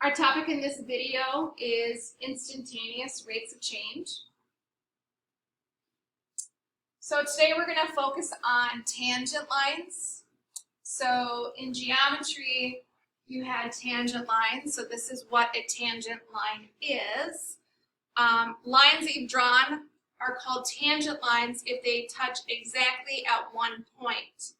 Our topic in this video is instantaneous rates of change. So today we're going to focus on tangent lines. So in geometry, you had tangent lines. So this is what a tangent line is. Lines that you've drawn are called tangent lines if they touch exactly at one point.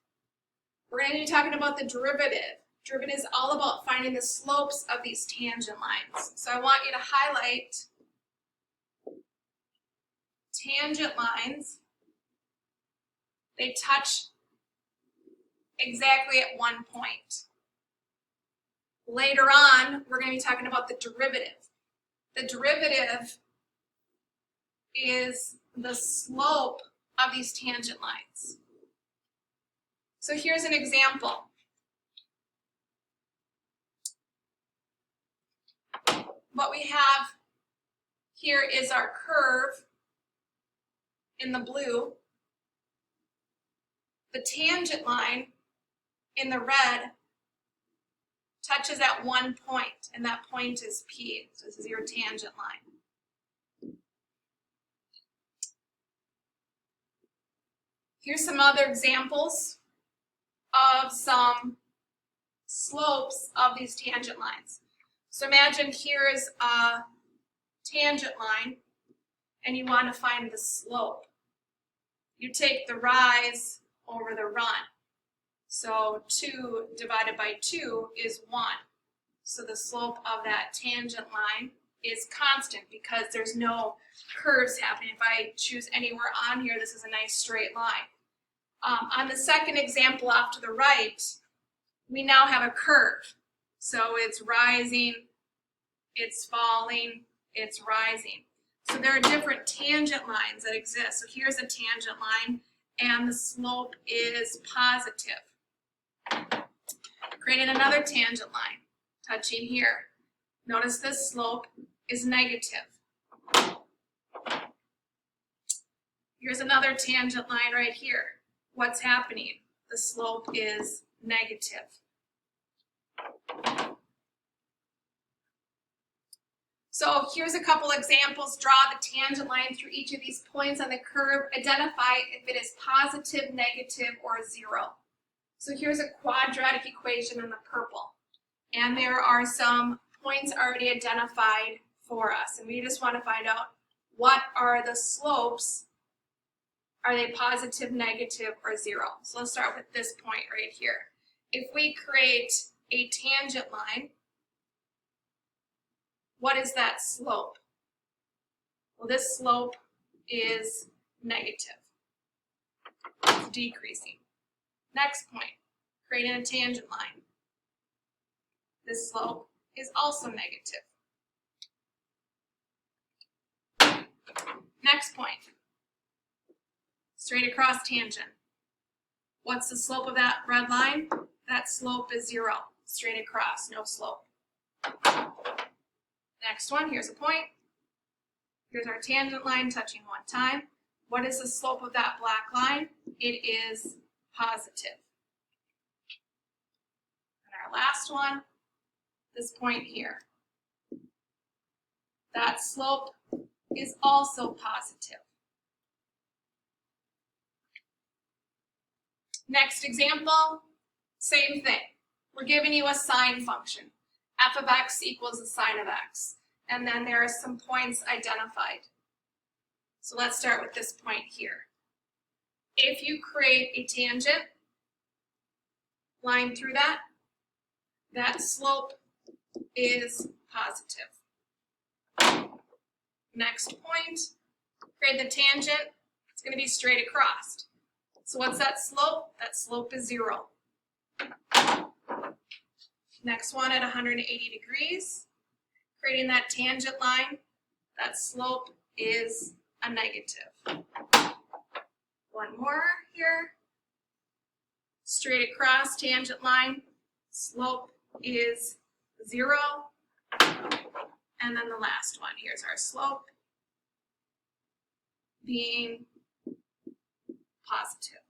We're going to be talking about the derivative. Derivative is all about finding the slopes of these tangent lines. So I want you to highlight tangent lines. They touch exactly at one point. Later on, we're going to be talking about the derivative. The derivative is the slope of these tangent lines. So here's an example. What we have here is our curve in the blue. The tangent line in the red touches at one point, and that point is P. So this is your tangent line. Here's some other examples of some slopes of these tangent lines. So imagine here is a tangent line, and you want to find the slope. You take the rise over the run. So 2 divided by 2 is 1. So the slope of that tangent line is constant because there's no curves happening. If I choose anywhere on here, this is a nice straight line. On the second example off to the right, we now have a curve. So it's rising, it's falling, it's rising. So there are different tangent lines that exist. So here's a tangent line, and the slope is positive. Creating another tangent line, touching here. Notice this slope is negative. Here's another tangent line right here. What's happening? The slope is negative. So here's a couple examples. Draw the tangent line through each of these points on the curve. Identify if it is positive, negative, or 0. So here's a quadratic equation in the purple. And there are some points already identified for us. And we just want to find out what are the slopes. Are they positive, negative, or 0? So let's start with this point right here. If we create a tangent line, what is that slope? Well, this slope is negative. It's decreasing. Next point, creating a tangent line. This slope is also negative. Next point, straight across tangent. What's the slope of that red line? That slope is 0. Straight across, no slope. Next one, here's a point. Here's our tangent line touching one time. What is the slope of that black line? It is positive. And our last one, this point here. That slope is also positive. Next example, same thing. We're giving you a sine function. F of x equals the sine of x. And then there are some points identified. So let's start with this point here. If you create a tangent line through that, that slope is positive. Next point, create the tangent, it's going to be straight across. So what's that slope? That slope is 0. Next one at 180 degrees, creating that tangent line, that slope is a negative. One more here, straight across tangent line, slope is 0. And then the last one, here's our slope being positive.